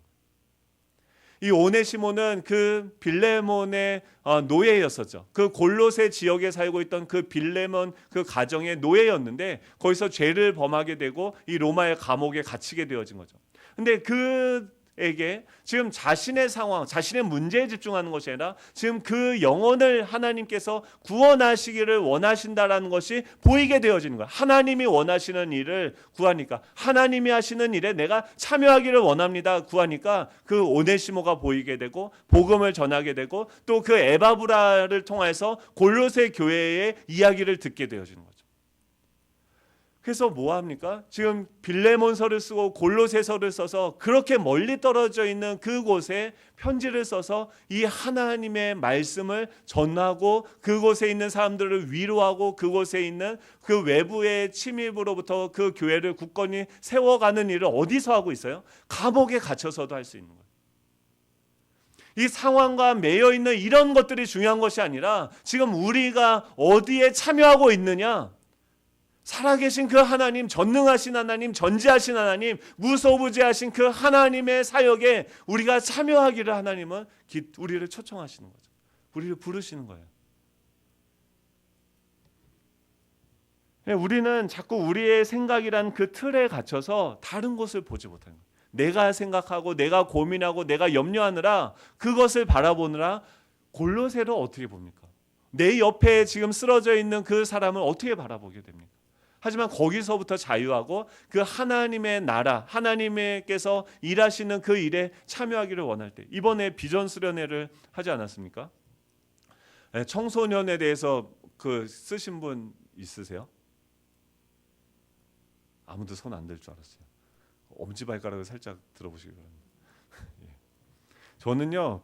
이 오네시모는 그 빌레몬의 노예였었죠. 그 골로새 지역에 살고 있던 그 빌레몬 그 가정의 노예였는데 거기서 죄를 범하게 되고 이 로마의 감옥에 갇히게 되어진 거죠. 근데 그에게 지금 자신의 상황, 자신의 문제에 집중하는 것이 아니라 지금 그 영혼을 하나님께서 구원하시기를 원하신다라는 것이 보이게 되어지는 거야. 하나님이 원하시는 일을 구하니까, 하나님이 하시는 일에 내가 참여하기를 원합니다 구하니까 그 오네시모가 보이게 되고 복음을 전하게 되고 또 그 에바브라를 통해서 골로새 교회의 이야기를 듣게 되어지는 거죠. 그래서 뭐 합니까? 지금 빌레몬서를 쓰고 골로새서를 써서 그렇게 멀리 떨어져 있는 그곳에 편지를 써서 이 하나님의 말씀을 전하고 그곳에 있는 사람들을 위로하고 그곳에 있는 그 외부의 침입으로부터 그 교회를 굳건히 세워가는 일을 어디서 하고 있어요? 감옥에 갇혀서도 할 수 있는 거예요. 이 상황과 매여 있는 이런 것들이 중요한 것이 아니라 지금 우리가 어디에 참여하고 있느냐, 살아계신 그 하나님, 전능하신 하나님, 전지하신 하나님, 무소부지하신 그 하나님의 사역에 우리가 참여하기를 하나님은 우리를 초청하시는 거죠. 우리를 부르시는 거예요. 우리는 자꾸 우리의 생각이란 그 틀에 갇혀서 다른 곳을 보지 못하는 거예요. 내가 생각하고 내가 고민하고 내가 염려하느라 그것을 바라보느라 골로새를 어떻게 봅니까? 내 옆에 지금 쓰러져 있는 그 사람을 어떻게 바라보게 됩니까? 하지만 거기서부터 자유하고 그 하나님의 나라, 하나님께서 일하시는 그 일에 참여하기를 원할 때, 이번에 비전 수련회를 하지 않았습니까? 청소년에 대해서 그 쓰신 분 있으세요? 아무도 손 안 들 줄 알았어요. 엄지발가락을 살짝 들어보시기 바랍니다. 저는요,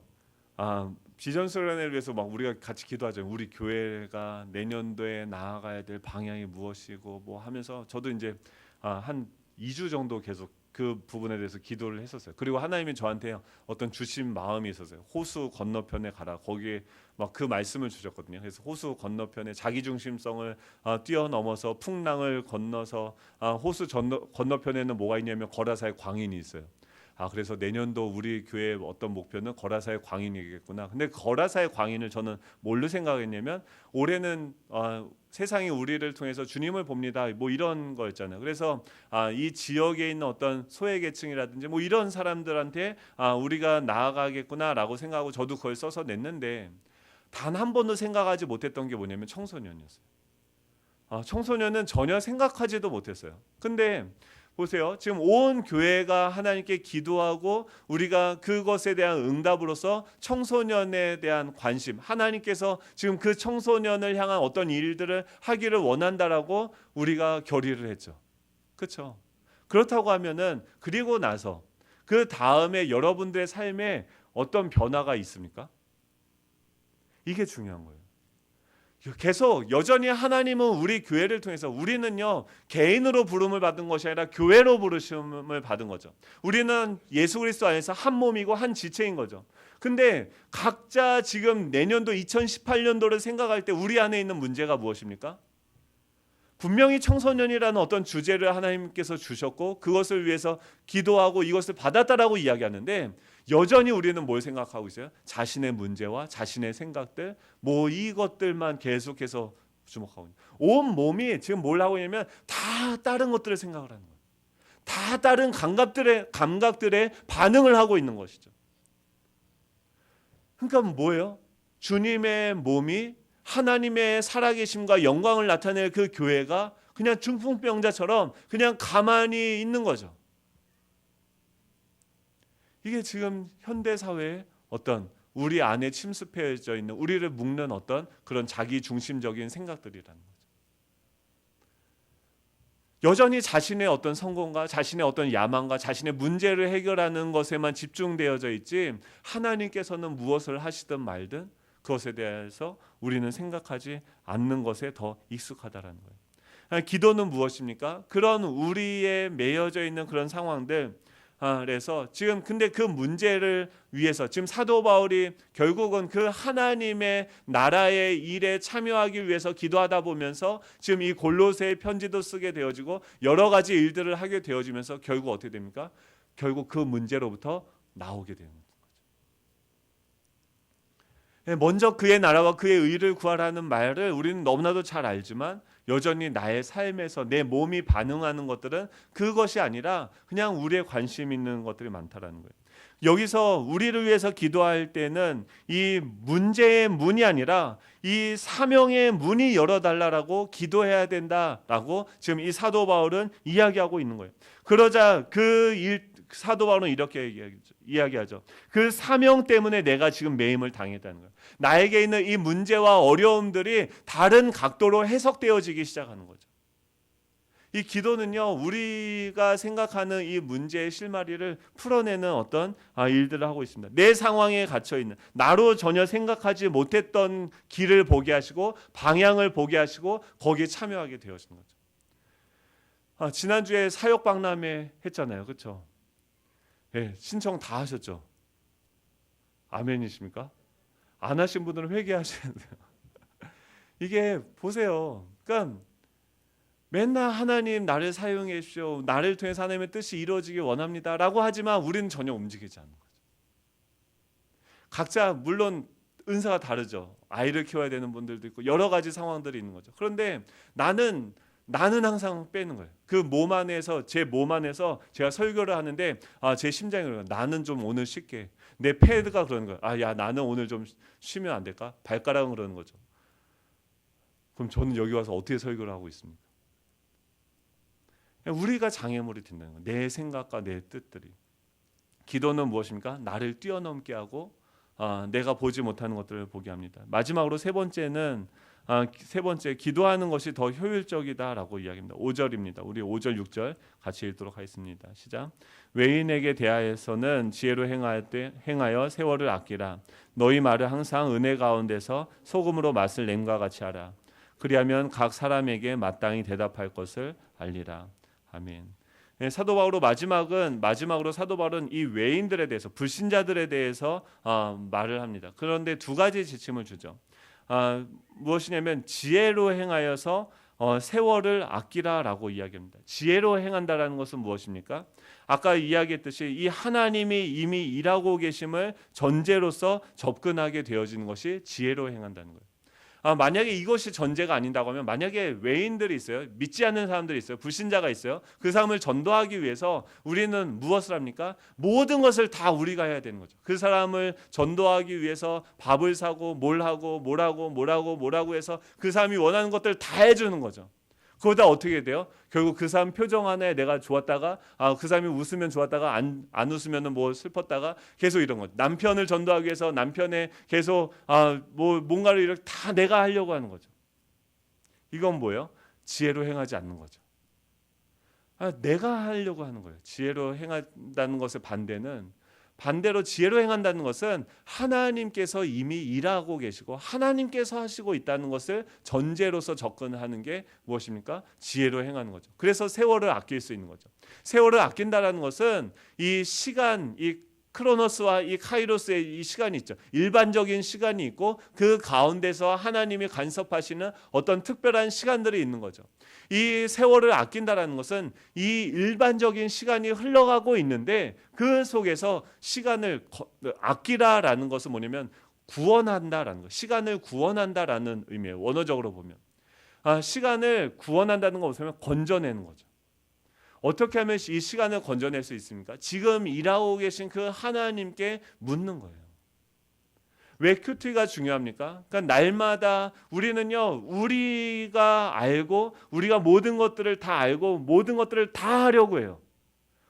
비전 수련회를 위해서 막 우리가 같이 기도하잖아요. 우리 교회가 내년도에 나아가야 될 방향이 무엇이고 뭐 하면서 저도 이제 한 2주 정도 계속 그 부분에 대해서 기도를 했었어요. 그리고 하나님이 저한테 어떤 주신 마음이 있었어요. 호수 건너편에 가라. 거기에 막 그 말씀을 주셨거든요. 그래서 호수 건너편에 자기 중심성을 뛰어넘어서 풍랑을 건너서 호수 건너편에는 뭐가 있냐면 거라사의 광인이 있어요. 그래서 내년도 우리 교회의 어떤 목표는 거라사의 광인이겠구나. 근데 거라사의 광인을 저는 뭘로 생각했냐면 올해는 세상이 우리를 통해서 주님을 봅니다. 뭐 이런 거였잖아요. 그래서 이 지역에 있는 어떤 소외계층이라든지 뭐 이런 사람들한테 우리가 나아가겠구나라고 생각하고 저도 그걸 써서 냈는데 단 한 번도 생각하지 못했던 게 뭐냐면 청소년이었어요. 청소년은 전혀 생각하지도 못했어요. 근데 보세요. 지금 온 교회가 하나님께 기도하고 우리가 그것에 대한 응답으로서 청소년에 대한 관심, 하나님께서 지금 그 청소년을 향한 어떤 일들을 하기를 원한다라고 우리가 결의를 했죠. 그렇죠? 그렇다고 하면은 그리고 나서 그 다음에 여러분들의 삶에 어떤 변화가 있습니까? 이게 중요한 거예요. 계속 여전히 하나님은 우리 교회를 통해서, 우리는요 개인으로 부름을 받은 것이 아니라 교회로 부르심을 받은 거죠. 우리는 예수 그리스도 안에서 한 몸이고 한 지체인 거죠. 근데 각자 지금 내년도 2018년도를 생각할 때 우리 안에 있는 문제가 무엇입니까? 분명히 청소년이라는 어떤 주제를 하나님께서 주셨고 그것을 위해서 기도하고 이것을 받았다라고 이야기하는데 여전히 우리는 뭘 생각하고 있어요? 자신의 문제와 자신의 생각들, 뭐 이것들만 계속해서 주목하고 있는. 온 몸이 지금 뭘 하고 있냐면 다 다른 것들을 생각을 하는 거예요. 다 다른 감각들의 반응을 하고 있는 것이죠. 그러니까 뭐예요? 주님의 몸이 하나님의 살아계심과 영광을 나타낼 그 교회가 그냥 중풍병자처럼 그냥 가만히 있는 거죠. 이게 지금 현대 사회의 어떤 우리 안에 침습해져 있는, 우리를 묶는 어떤 그런 자기 중심적인 생각들이라는 거죠. 여전히 자신의 어떤 성공과 자신의 어떤 야망과 자신의 문제를 해결하는 것에만 집중되어져 있지 하나님께서는 무엇을 하시든 말든 그것에 대해서 우리는 생각하지 않는 것에 더 익숙하다라는 거예요. 기도는 무엇입니까? 그런 우리의 매여져 있는 그런 상황들, 그래서 지금 근데 그 문제를 위해서 지금 사도 바울이 결국은 그 하나님의 나라의 일에 참여하기 위해서 기도하다 보면서 지금 이 골로새 편지도 쓰게 되어지고 여러 가지 일들을 하게 되어지면서 결국 어떻게 됩니까? 결국 그 문제로부터 나오게 되는 거죠. 먼저 그의 나라와 그의 의를 구하라는 말을 우리는 너무나도 잘 알지만 여전히 나의 삶에서 내 몸이 반응하는 것들은 그것이 아니라 그냥 우리의 관심 있는 것들이 많다라는 거예요. 여기서 우리를 위해서 기도할 때는 이 문제의 문이 아니라 이 사명의 문이 열어달라고 기도해야 된다라고 지금 이 사도 바울은 이야기하고 있는 거예요. 그러자 사도 바울은 이렇게 이야기하죠. 그 사명 때문에 내가 지금 매임을 당했다는 거예요. 나에게 있는 이 문제와 어려움들이 다른 각도로 해석되어지기 시작하는 거죠. 이 기도는요, 우리가 생각하는 이 문제의 실마리를 풀어내는 어떤 일들을 하고 있습니다. 내 상황에 갇혀 있는, 나로 전혀 생각하지 못했던 길을 보게 하시고 방향을 보게 하시고 거기에 참여하게 되어지는 거죠. 지난주에 사역박람회 했잖아요, 그렇죠? 네, 신청 다 하셨죠? 아멘이십니까? 안 하신 분들은 회개하셔야 돼요. 이게 보세요. 그러니까 맨날 하나님 나를 사용해 주십시오. 나를 통해서 하나님의 뜻이 이루어지길 원합니다라고 하지만 우리는 전혀 움직이지 않는 거죠. 각자 물론 은사가 다르죠. 아이를 키워야 되는 분들도 있고 여러 가지 상황들이 있는 거죠. 그런데 나는 항상 빼는 거예요. 그 몸 안에서 제 몸 안에서 제가 설교를 하는데 제 심장이 그래요. 나는 좀 오늘 쉴게. 내 패드가 그러는 거예요. 야 나는 오늘 좀 쉬면 안 될까? 발가락은 그러는 거죠. 그럼 저는 여기 와서 어떻게 설교를 하고 있습니까? 우리가 장애물이 된다는 거예요. 내 생각과 내 뜻들이. 기도는 무엇입니까? 나를 뛰어넘게 하고 내가 보지 못하는 것들을 보게 합니다. 마지막으로 세 번째 기도하는 것이 더 효율적이다라고 이야기합니다. 5절입니다. 우리 5절 6절 같이 읽도록 하겠습니다. 시작. 외인에게 대하여서는 지혜로 행하여 세월을 아끼라. 너희 말을 항상 은혜 가운데서 소금으로 맛을 냄과 같이 하라. 그리하면 각 사람에게 마땅히 대답할 것을 알리라. 아멘. 사도 바울로 마지막으로 사도 바울은 이 외인들에 대해서 불신자들에 대해서 말을 합니다. 그런데 두 가지 지침을 주죠. 무엇이냐면 지혜로 행하여서 세월을 아끼라라고 이야기합니다. 지혜로 행한다라는 것은 무엇입니까? 아까 이야기했듯이 이 하나님이 이미 일하고 계심을 전제로서 접근하게 되어지는 것이 지혜로 행한다는 거예요. 만약에 이것이 전제가 아닌다고 하면 만약에 외인들이 있어요. 믿지 않는 사람들이 있어요. 불신자가 있어요. 그 사람을 전도하기 위해서 우리는 무엇을 합니까? 모든 것을 다 우리가 해야 되는 거죠. 그 사람을 전도하기 위해서 밥을 사고 뭐라고 해서 그 사람이 원하는 것들 다 해주는 거죠. 그러다 어떻게 돼요? 결국 그 사람 표정 하나에 내가 좋았다가 그 사람이 웃으면 좋았다가 안 웃으면 뭐 슬펐다가 계속 이런 거죠. 남편을 전도하기 위해서 남편의 계속 뭔가를 이렇게 다 내가 하려고 하는 거죠. 이건 뭐예요? 지혜로 행하지 않는 거죠. 내가 하려고 하는 거예요. 지혜로 행한다는 것의 반대로 지혜로 행한다는 것은 하나님께서 이미 일하고 계시고 하나님께서 하시고 있다는 것을 전제로서 접근하는 게 무엇입니까? 지혜로 행하는 거죠. 그래서 세월을 아낄 수 있는 거죠. 세월을 아낀다는 것은 이 시간, 이 크로노스와 이 카이로스의 이 시간이 있죠. 일반적인 시간이 있고 그 가운데서 하나님이 간섭하시는 어떤 특별한 시간들이 있는 거죠. 이 세월을 아낀다라는 것은 이 일반적인 시간이 흘러가고 있는데 그 속에서 시간을 아끼라라는 것은 뭐냐면 구원한다라는 것, 시간을 구원한다라는 의미예요. 원어적으로 보면 시간을 구원한다는 거 보면 건져내는 거죠. 어떻게 하면 이 시간을 건져낼 수 있습니까? 지금 일하고 계신 그 하나님께 묻는 거예요. 왜 큐티가 중요합니까? 그러니까 날마다 우리가 알고 우리가 모든 것들을 다 알고 모든 것들을 다 하려고 해요.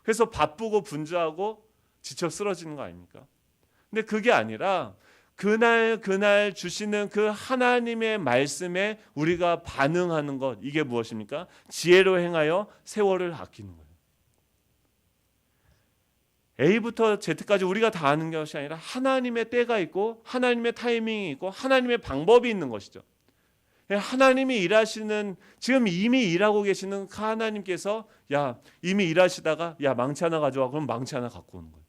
그래서 바쁘고 분주하고 지쳐 쓰러지는 거 아닙니까? 근데 그게 아니라 그날 주시는 그 하나님의 말씀에 우리가 반응하는 것, 이게 무엇입니까? 지혜로 행하여 세월을 아끼는 거예요. A부터 Z까지 우리가 다 아는 것이 아니라 하나님의 때가 있고 하나님의 타이밍이 있고 하나님의 방법이 있는 것이죠. 하나님이 일하시는, 지금 이미 일하고 계시는 그 하나님께서 이미 일하시다가 망치 하나 가져와, 그럼 망치 하나 갖고 오는 거예요.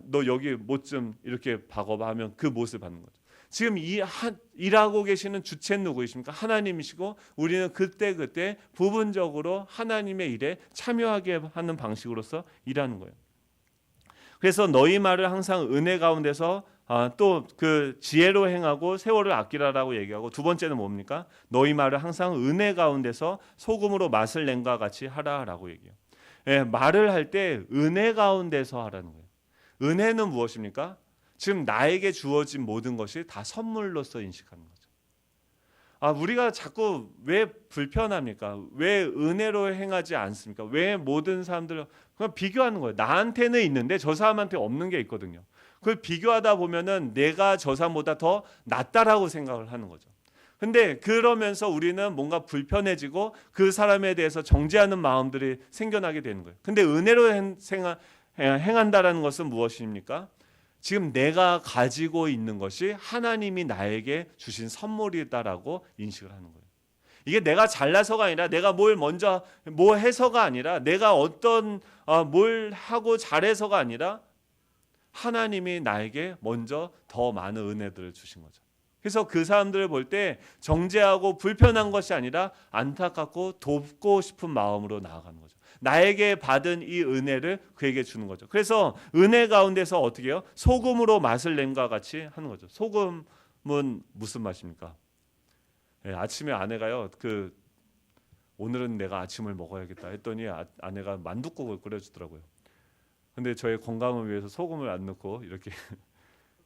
너 여기 못 좀 이렇게 박아봐 하면 그 못을 받는 거죠. 지금 일하고 계시는 주체는 누구이십니까? 하나님이시고 우리는 그때 부분적으로 하나님의 일에 참여하게 하는 방식으로서 일하는 거예요. 그래서 너희 말을 항상 은혜 가운데서 또 그 지혜로 행하고 세월을 아끼라라고 얘기하고, 두 번째는 뭡니까? 너희 말을 항상 은혜 가운데서 소금으로 맛을 낸과 같이 하라라고 얘기해요. 말을 할 때 은혜 가운데서 하라는 거예요. 은혜는 무엇입니까? 지금 나에게 주어진 모든 것이 다 선물로서 인식하는 거죠. 우리가 자꾸 왜 불편합니까? 왜 은혜로 행하지 않습니까? 왜 모든 사람들 그냥 비교하는 거예요. 나한테는 있는데 저 사람한테 없는 게 있거든요. 그걸 비교하다 보면은 내가 저 사람보다 더 낫다라고 생각을 하는 거죠. 근데 그러면서 우리는 뭔가 불편해지고 그 사람에 대해서 정죄하는 마음들이 생겨나게 되는 거예요. 근데 은혜로 행한다라는 것은 무엇입니까? 지금 내가 가지고 있는 것이 하나님이 나에게 주신 선물이다라고 인식을 하는 거예요. 이게 내가 잘나서가 아니라, 내가 뭘 먼저 뭐 해서가 아니라, 내가 어떤 뭘 하고 잘해서가 아니라 하나님이 나에게 먼저 더 많은 은혜들을 주신 거죠. 그래서 그 사람들을 볼 때 정죄하고 불편한 것이 아니라 안타깝고 돕고 싶은 마음으로 나아가는 거죠. 나에게 받은 이 은혜를 그에게 주는 거죠. 그래서 은혜 가운데서 어떻게 해요? 소금으로 맛을 낸과 같이 하는 거죠. 소금은 무슨 맛입니까? 아침에 아내가요, 오늘은 내가 아침을 먹어야겠다 했더니 아내가 만둣국을 끓여주더라고요. 근데 저의 건강을 위해서 소금을 안 넣고 이렇게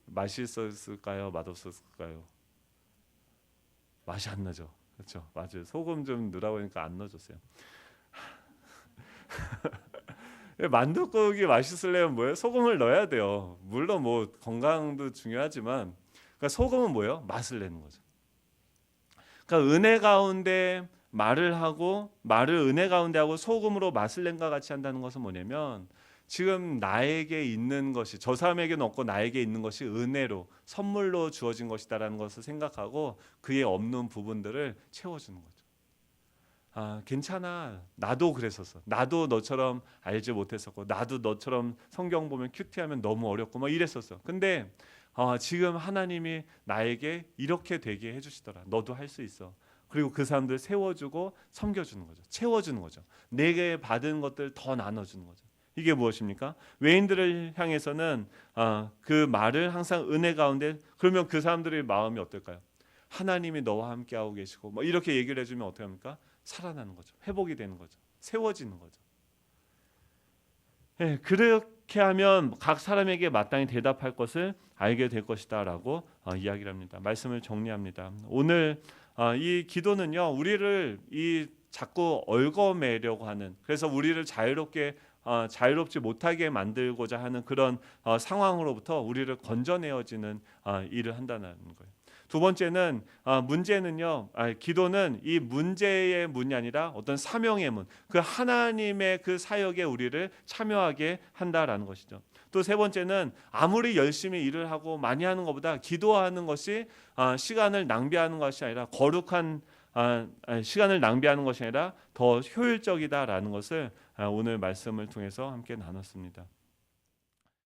맛있었을까요? 맛없었을까요? 맛이 안 나죠. 그렇죠? 맞아요. 소금 좀 넣으라고 하니까 안 넣어줬어요. 만둣국이 맛있으려면 뭐예요? 소금을 넣어야 돼요. 물론 뭐 건강도 중요하지만, 그러니까 소금은 뭐예요? 맛을 내는 거죠. 그러니까 은혜 가운데 말을 은혜 가운데 하고 소금으로 맛을 낸과 같이 한다는 것은 뭐냐면, 지금 나에게 있는 것이 저 사람에게는 없고 나에게 있는 것이 은혜로 선물로 주어진 것이다라는 것을 생각하고 그에 없는 부분들을 채워주는 거죠. 괜찮아, 나도 그랬었어, 나도 너처럼 알지 못했었고, 나도 너처럼 성경 보면 큐티하면 너무 어렵고 막 이랬었어. 근데 지금 하나님이 나에게 이렇게 되게 해주시더라, 너도 할 수 있어. 그리고 그 사람들 세워주고 섬겨주는 거죠. 채워주는 거죠. 내게 받은 것들 더 나눠주는 거죠. 이게 무엇입니까? 외인들을 향해서는 그 말을 항상 은혜 가운데, 그러면 그 사람들의 마음이 어떨까요? 하나님이 너와 함께하고 계시고 뭐 이렇게 얘기를 해주면 어떻게 합니까? 살아나는 거죠. 회복이 되는 거죠. 세워지는 거죠. 그렇게 하면 각 사람에게 마땅히 대답할 것을 알게 될 것이다 라고 이야기를 합니다. 말씀을 정리합니다. 오늘 이 기도는요, 우리를 자꾸 얽어매려고 하는, 그래서 우리를 자유롭지 못하게 만들고자 하는 그런 상황으로부터 우리를 건져내어지는 일을 한다는 거예요. 두 번째는 문제는요, 기도는 이 문제의 문이 아니라 어떤 사명의 문, 그 하나님의 그 사역에 우리를 참여하게 한다라는 것이죠. 또 세 번째는 아무리 열심히 일을 하고 많이 하는 것보다 기도하는 것이 시간을 낭비하는 것이 아니라 거룩한 시간을 낭비하는 것이 아니라 더 효율적이다라는 것을 오늘 말씀을 통해서 함께 나눴습니다.